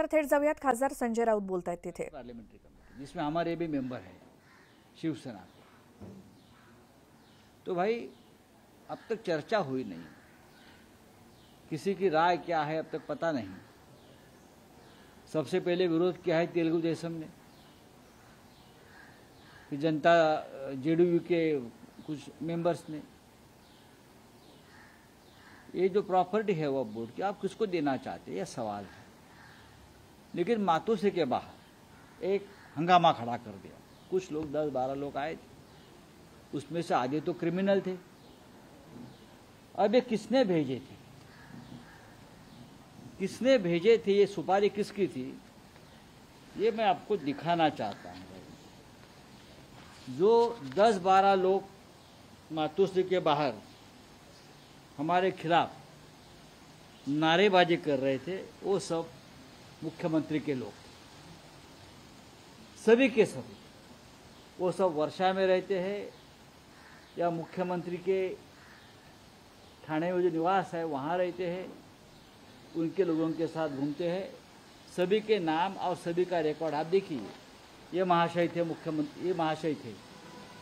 तर थेट जाऊयात, खासदार संजय राऊत बोलतायत तिथे। पार्लियामेंट्री कमेटी जिसमें हमारे भी मेंबर हैं शिवसेना के, तो भाई अब तक चर्चा हुई नहीं, किसी की राय क्या है अब तक पता नहीं। सबसे पहले विरोध किया है तेलुगु देशम ने, फिर जनता जेडीयू के कुछ मेंबर्स ने। ये जो प्रॉपर्टी है वो बोर्ड की, आप किसको देना चाहते हैं, यह सवाल है। लेकिन मातोश्री के बाहर एक हंगामा खड़ा कर दिया। कुछ लोग 10-12 लोग आए थे, उसमें से आधे तो क्रिमिनल थे। अब ये किसने भेजे थे, किसने भेजे थे, ये सुपारी किसकी थी, ये मैं आपको दिखाना चाहता हूं। जो 10-12 लोग मातोश्री के बाहर हमारे खिलाफ नारेबाजी कर रहे थे, वो सब मुख्यमंत्री के लोग, सभी के सभी। वो सब वर्षा में रहते हैं या मुख्यमंत्री के ठाणे में जो निवास है वहाँ रहते हैं, उनके लोगों के साथ घूमते हैं। सभी के नाम और सभी का रिकॉर्ड आप देखिए। ये महाशय थे मुख्यमंत्री, ये महाशय थे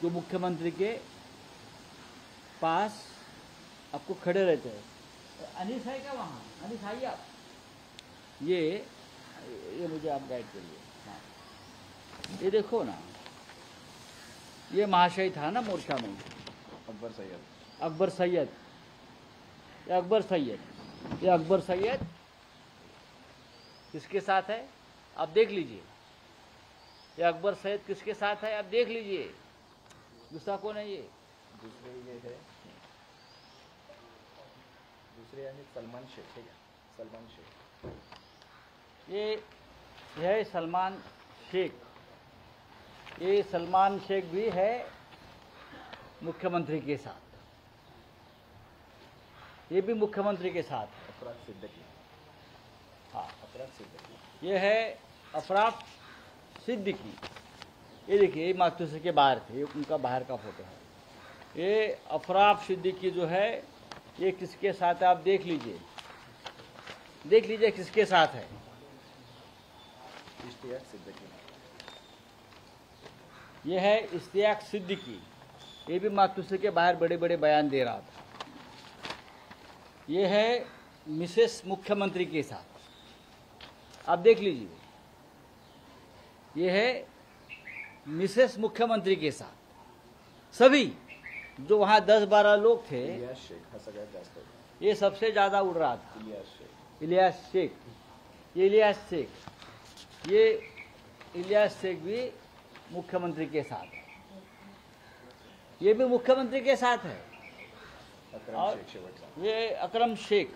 जो मुख्यमंत्री के पास आपको खड़े रहते हैं। अनिस है क्या वहाँ? अनिस आइए आप। ये मुझे आप गाइड करिए। हाँ, ये देखो ना, ये महाशय था ना मोर्चा में, अकबर सैयद। अकबर सैयद, ये अकबर सैयद, ये अकबर सैयद किसके साथ है आप देख लीजिए। ये अकबर सैयद किसके साथ है आप देख लीजिए। दूसरा कौन है ये? दूसरे ये है, दूसरे यानी सलमान शेख है। सलमान शेख, ये है सलमान शेख। ये सलमान शेख भी है मुख्यमंत्री के साथ, ये भी मुख्यमंत्री के साथ है। अफराद सिद्दीकी, हाँ, अफराद सिद्दीकी। ये है अफराद सिद्दीकी। ये देखिए, ये मातोश्री के बाहर थे, ये उनका बाहर का फोटो है। ये अफराद सिद्दीकी जो है, ये किसके साथ है आप देख लीजिए, देख लीजिए किसके साथ है। इश्तियाक सिद्दीकी, ये है इश्तियाक सिद्दीकी। ये भी मातोश्री के बाहर बड़े बड़े बयान दे रहा था। ये है मिसेस मुख्यमंत्री के साथ, आप देख लीजिए। ये है मिसेस मुख्यमंत्री के साथ। सभी जो वहाँ 10-12 लोग थे, इलियास शेख हा सगळ्यात जास्त होता। ये सबसे ज़्यादा उड़ रहा था। इलियास शेख, इलियास शेख, ये इलियास शेख, ये इलियास शेख भी मुख्यमंत्री के साथ है। ये भी मुख्यमंत्री के साथ है। अकरम शेख शेवटचा। ये अकरम शेख,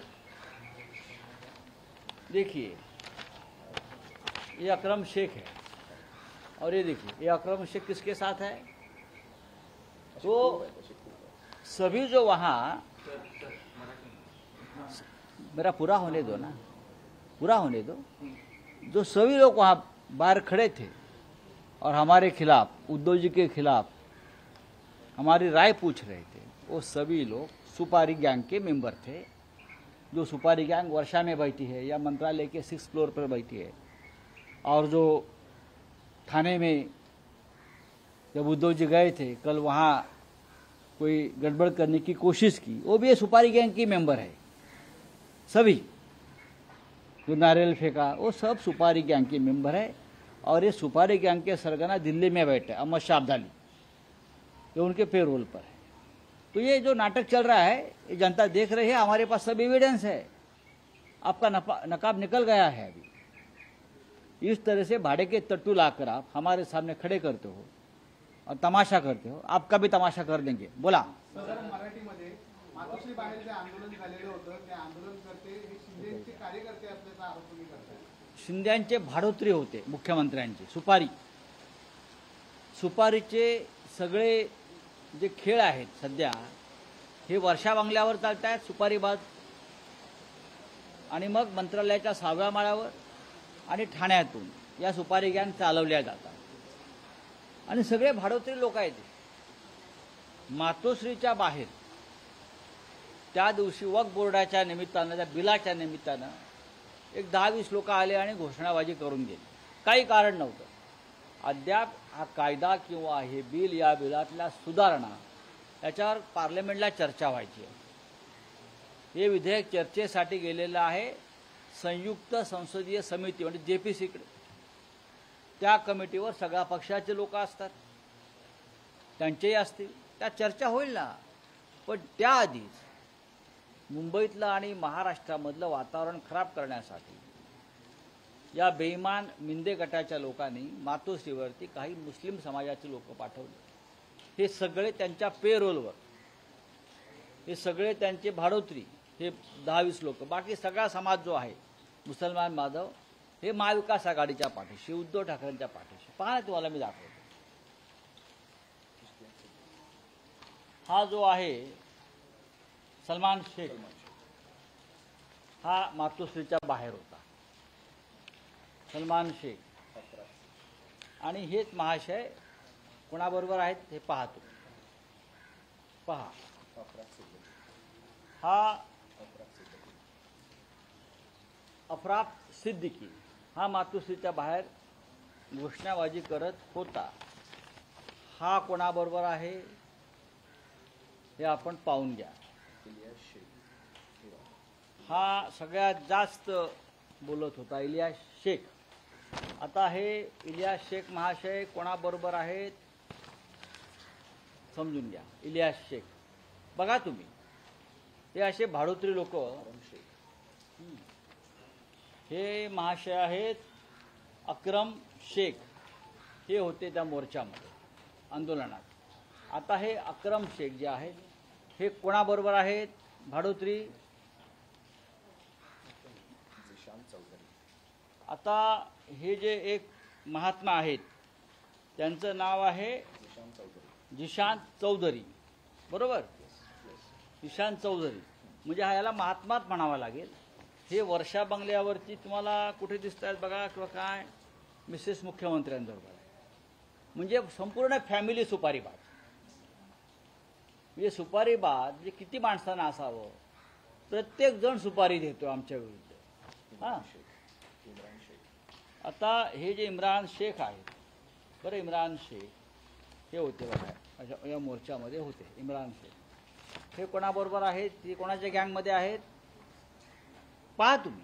देखिए ये अकरम शेख है। और ये देखिए, ये अकरम शेख किसके साथ है? तो सभी जो वहाँ, मेरा पूरा होने दो ना, पूरा होने दो। जो सभी लोग वहाँ बाहर खड़े थे और हमारे खिलाफ, उद्धव जी के खिलाफ हमारी राय पूछ रहे थे, वो सभी लोग सुपारी गैंग के मेंबर थे। जो सुपारी गैंग वर्षा में बैठी है या मंत्रालय के 6th फ्लोर पर बैठी है, और जो थाने में जब उद्धव जी गए थे कल, वहाँ कोई गड़बड़ करने की कोशिश की, वो भी ये सुपारी गैंग की मेंबर है। सभी जो नारियल फेंका, वो सब सुपारी गैंग के मेंबर है। और ये सुपारी गैंग के सरगना दिल्ली में बैठे अहमद शाह अब्दाली, जो उनके पेरोल पर है। तो ये जो नाटक चल रहा है, ये जनता देख रही है। हमारे पास सब एविडेंस है। आपका नकाब निकल गया है अभी। इस तरह से भाड़े के तट्टू लाकर आप हमारे सामने खड़े करते हो और तमाशा करते हो। आपका भी तमाशा कर देंगे। बोला। मराठीमध्ये मातोश्री बाहेर जे आंदोलन झालेलं होतं, ते आंदोलनकर्ते हे शिंदेचे कार्यकर्ते असल्याचा आरोप तुम्ही करताय। शिंद्यांचे भाडोत्री होते मुख्यमंत्र्यांचे। सुपारीचे सगळे जे खेळ आहेत सध्या, हे वर्षा बंगल्यावर चालत आहेत, सुपारीबाद, आणि मग मंत्रालयाच्या 6व्या माळ्यावर आणि ठाण्यातून या सुपारी गँग चालवल्या जातात। आणि सगळे भाडोत्री लोक आहेत। मातोश्रीच्या बाहेर त्या दिवशी वक्फ बोर्डाच्या निमित्तानं, त्या बिलाच्या निमित्तानं एक 10-20 लोक आले आणि घोषणाबाजी करून गेले. काही कारण नव्हतं. अद्याप हा कायदा किंवा हे बिल, या बिलातल्या सुधारणा याच्यावर पार्लमेंटला चर्चा व्हायची आहे. हे विधेयक चर्चेसाठी गेलेलं आहे संयुक्त संसदीय समिती म्हणजे JPCकडे. त्या कमिटीवर सगळ्या पक्षाचे लोक असतात, त्यांचेही असतील, त्या चर्चा होईल ना. पण त्याआधीच मुंबईतलं आणि महाराष्ट्रामधलं वातावरण खराब करण्यासाठी या बेईमान मिंदे गटाच्या लोकांनी मातोश्रीवरती काही मुस्लिम समाजाचे लोक पाठवले. हे सगळे त्यांच्या पेरोलवर, हे सगळे त्यांचे भाडोत्री, हे 10-20 लोक. बाकी सगळा समाज जो आहे मुसलमान बांधव हे महाविकास आघाडीच्या पाठीशी, उद्धव ठाकरेंच्या पाठीशी. पहा ना, तुम्हाला मी दाखवतो. हा जो आहे सलमान शेख, हा मातोश्रीच्या बाहेर होता. सलमान शेख आणि हेच महाशय कोणाबरोबर आहेत हे पाहतो. पहा, हा अफरात सिद्दीकी हा मातोश्रीच्या बाहेर घोषणाबाजी करत होता. हा कोणाबरोबर आहे हे आपण पाहून घ्या. हा सगळ्यात जास्त बोलत होता, इलियास शेख. आता हे इलियास शेख महाशय कोणाबरोबर आहेत समजून घ्या. इलियास शेख बघा तुम्ही, हे असे भाडोत्री लोक. हे महाशय आहेत अक्रम शेख, हे होते त्या मोर्चामध्ये आंदोलनात. आता हे अक्रम शेख जे आहेत हे कोणाबरोबर आहेत भाडोत्री? आता हे जे एक महात्मा आहेत त्यांचं नाव आहे जिशान चौधरी, बरोबर? जिशान चौधरी म्हणजे हा याला महात्माच म्हणावा लागेल. हे वर्षा बंगल्यावरती तुम्हाला कुठे दिसत आहेत बघा, किंवा काय मिसेस मुख्यमंत्र्यांबरोबर आहे. म्हणजे संपूर्ण फॅमिली सुपारीबाज. म्हणजे सुपारीबाज म्हणजे किती माणसांना असावं? प्रत्येक जण सुपारी देतो आमच्या विरुद्ध. हां, आता हे जे इम्रान शेख आहेत, बरं, इम्रान शेख हे होते बघा या मोर्चामध्ये होते. इम्रान शेख हे कोणाबरोबर आहेत? ते कोणाच्या गँगमध्ये आहेत पहा तुम्ही.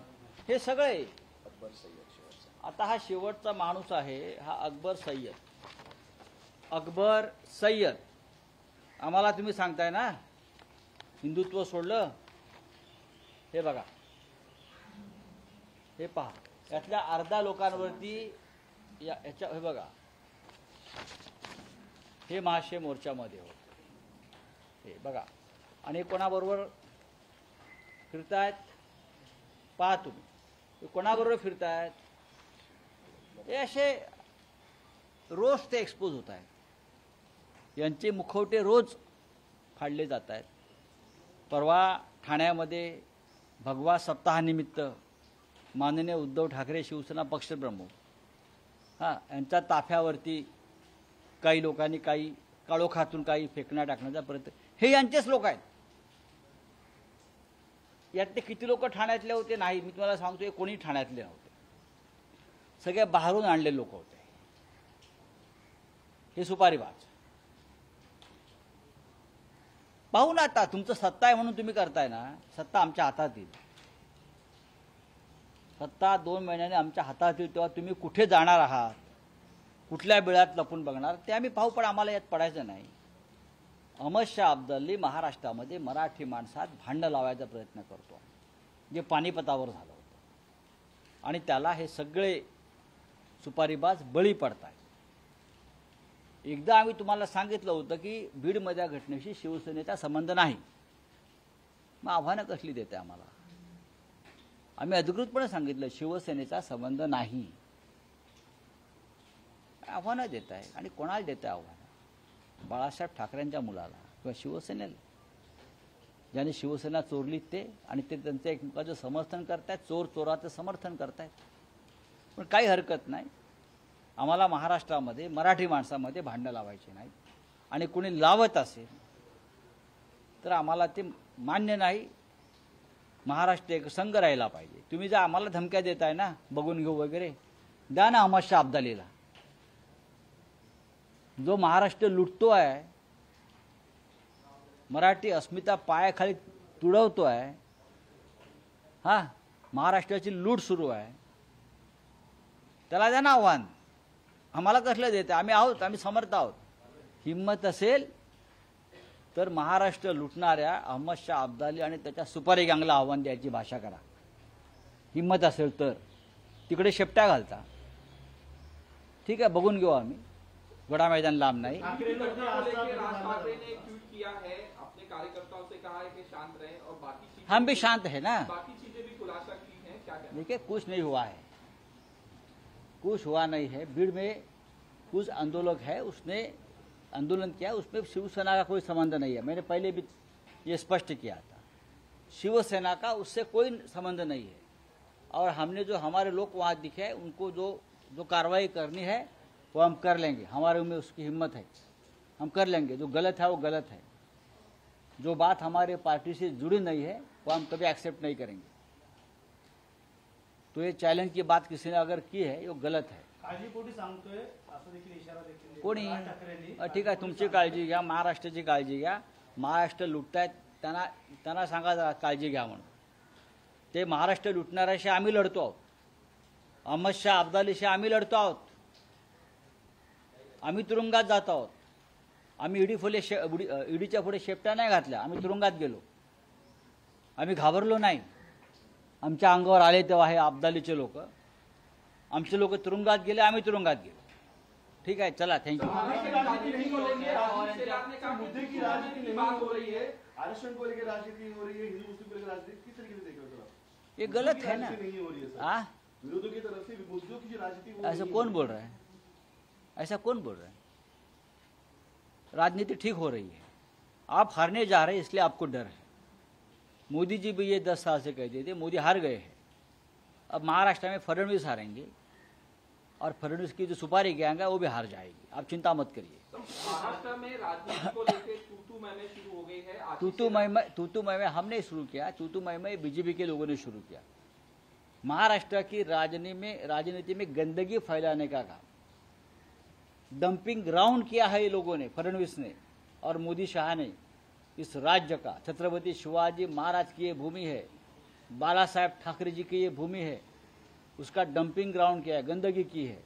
हे सगळे अकबर सय्यद. आता हा शेवटचा माणूस आहे, हा अकबर सय्यद. अकबर सय्यद आम्हाला तुम्ही सांगताय ना हिंदुत्व सोडलं. हे बघा, हे पहा, यातल्या अर्धा लोकांवरती याच्या हे बघा, हे महाशय मोर्चामध्ये होते. हे बघा, आणि कोणाबरोबर फिरतायत पहा तुम्ही. हे कोणाबरोबर फिरतायत? हे असे रोज ते एक्सपोज होत आहेत. यांचे मुखवटे रोज फाडले जात आहेत. परवा ठाण्यामध्ये भगवा सप्ताहानिमित्त माननीय उद्धव ठाकरे शिवसेना पक्षप्रमुख यांच्या ताफ्यावरती काही लोकांनी काही काळोखातून काही फेकण्या टाकण्याचा प्रयत्न. हे यांचेच लोक आहेत. यातले किती लोक ठाण्यातले होते नाही मी तुम्हाला सांगतोय, कोणी ठाण्यातले नव्हते. सगळे बाहेरून आणलेले लोक होते. हे सुपारीबाज. पाहू ना, आता तुमचं सत्ता आहे म्हणून तुम्ही करताय ना. सत्ता आमच्या हातात येईल. सत्ता 2 महिन्याने आमच्या हातात येईल तेव्हा तुम्ही कुठे जाणार आहात, कुठल्या बिळात लपून बघणार ते आम्ही पाहू. पण आम्हाला यात पडायचं नाही. अहमद शाह अब्दाली महाराष्ट्रामध्ये मराठी माणसात भांडण लावायचा प्रयत्न करतो, जे पानिपतावर झालं होतं. आणि त्याला हे सगळे सुपारीबाज बळी पडतात. एकदा आम्ही तुम्हाला सांगितलं होतं की बीडमधल्या घटनेशी शिवसेनेचा संबंध नाही. मग आव्हानं कसली देते आम्हाला? आम्ही अधिकृतपणे सांगितलं शिवसेनेचा संबंध नाही. आव्हानं देत आहे. आणि कोणाला देत आहे आव्हानं? बाळासाहेब ठाकरेंच्या मुलाला किंवा शिवसेनेला. ज्याने शिवसेना चोरली ते, आणि ते त्यांचं एकमेकाचं समर्थन करतायत, चोर चोराचं समर्थन करतायत. पण काही हरकत नाही. आम्हाला महाराष्ट्रामध्ये मराठी माणसामध्ये भांडणं लावायची नाही. आणि कोणी लावत असेल तर आम्हाला ते मान्य नाही. महाराष्ट्र एक संघ राहिला पाहिजे. तुम्ही जर आम्हाला धमक्या देताय ना बघून घेऊ वगैरे, द्या ना अहमद शाह अब्दालीला. जो महाराष्ट्र लुटतो आहे, मराठी अस्मिता पायाखाली तुडवतो आहे, हा महाराष्ट्राची लूट सुरू आहे, त्याला द्या ना आव्हान. आम्हाला कसलं देते? आम्ही आहोत, आम्ही समर्थ आहोत. हिम्मत असेल तर महाराष्ट्र लुटणाऱ्या अहमद शाह अब्दाली आणि त्याच्या सुपारी गँगला आव्हान द्यायची भाषा करा. हिम्मत असेल तर तिकडे शेपट्या घालता. ठीक आहे, बघून घेऊ आम्ही. बड़ा मैदान लांब नाही. राज ठाकरे ने एक ट्वीट किया है, अपने कार्यकर्ताओं से कहा है कि शांत रहें और बाकी चीजें, हम भी शांत है ना. बाकी चीजें भी खुलासा की हैं. क्या कहना? देखिए, कुछ नहीं हुआ है, कुछ हुआ नहीं है. भीड़ में कुछ आंदोलक है, उसने आंदोलन किया, उसमें शिवसेना का कोई संबंध नहीं है. मैंने पहले भी ये स्पष्ट किया था. शिवसेना का उससे कोई संबंध नहीं है. और हमने जो हमारे लोग वहाँ दिखे हैं, उनको जो कार्रवाई करनी है वो हम कर लेंगे. हमारे में उसकी हिम्मत है, हम कर लेंगे. जो गलत है वो गलत है. जो बात हमारे पार्टी से जुड़ी नहीं है वो हम कभी एक्सेप्ट नहीं करेंगे. तो ये चॅलेंज की बात किसी ने अगर की है वो गलत है. काळजीपोटी सांगतोय असं देखील इशारा देखील कोणी? राज ठाकरेंनी ठीक आहे, तुमची काळजी घ्या, महाराष्ट्राची काळजी घ्या. महाराष्ट्र लुटतायत, त्यांना सांगा जरा काळजी घ्या म्हणून. ते महाराष्ट्र लुटणाऱ्याशी आम्ही लढतो आहोत. अहमद शाह अब्दालीशी आम्ही लढतो आहोत. आम्ही तुरुंगात जात आहोत. आम्ही ईडीच्या पुढे शेपट्या नाही घातल्या. आम्ही तुरुंगात गेलो. आम्ही घाबरलो नाही. आमच्या अंगावर आले तेव्हा हे अब्दालीचे लोक, आमचे लोक तुरुंगात गेले, आम्ही तुरुंगात गेलो. ठीक आहे, चला, थँक्यू. मुद्दे की राजनीति नहीं बात हो रही है, आरक्षण को लेकर राजनीति हो रही है, हिंदू मुस्लिम को लेकर राजनीति किस तरीके से देख रहे हो सर? ये गलत है ना. नहीं हो रही है सर. हाँ, विरोधियों की तरफ से मुद्दों की जो राजनीति वो ऐसा नहीं कौन हो बोल रहा है? ऐसा कौन बोल रहा है? राजनीति ठीक हो रही है. आप हारने जा रहे हैं, इसलिए आपको डर है. मोदी जी भी ये 10 साल से कहते थे, मोदी हार गए हैं. अब महाराष्ट्र में फडणवीस हारेंगे और फडणवीस की जो सुपारी गैंग है वो भी हार जाएगी. आप चिंता मत करिए. तो महाराष्ट्र में राजनीति को लेकर तू मैं शुरू हो गई है. तू मैं हमने शुरू किया. तू मैं बीजेपी के लोगों ने शुरू किया. महाराष्ट्र की राजनीति में गंदगी फैलाने का काम, डंपिंग ग्राउंड किया है ये लोगों ने, फडणवीस ने और मोदी शाह ने. इस राज्य का छत्रपति शिवाजी महाराज की ये भूमि है, बाला साहेब ठाकरे जी की ये भूमि है, उसका डंपिंग ग्राउंड किया है, गंदगी की है.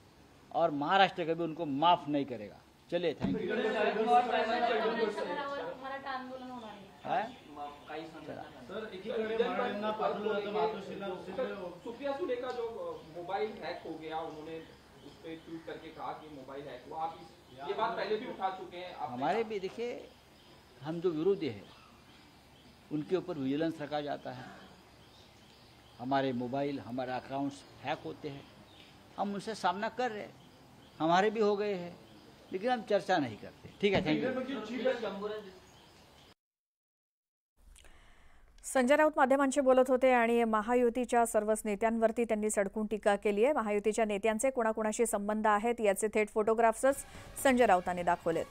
और महाराष्ट्र कभी उनको माफ नहीं करेगा. चलिए, थैंक यू. सर एकीकडे मराठ्यांना पाठवलं जातं मातोश्रीला, दुसरीकडे सुप्रिया सुले का जो मोबाइल हैक हो गया, उन्होंने उस पर ट्वीट करके कहा कि मोबाइल हैक हुआ. आप ये बात पहले भी उठा चुके हैं. हमारे भी देखिए, हम जो विरोधी हैं उनके ऊपर विजिलेंस रखा जाता है. हमारे मोबाइल, हमारे अकाउंट्स हैक होते हैं. हम उनसे सामना कर रहे हैं. हमारे भी हो गए हैं, लेकिन हम चर्चा नहीं करते. ठीक है, थैंक यू. संजय राऊत माध्यमांशी बोलत होते आणि महायुतीच्या सर्वच नेत्यांवरती त्यांनी सडकून टीका केली आहे. महायुतीच्या नेत्यांचे कोणाकोणाशी संबंध आहेत याचे थेट फोटोग्राफ्सच संजय राऊतांनी दाखवलेत.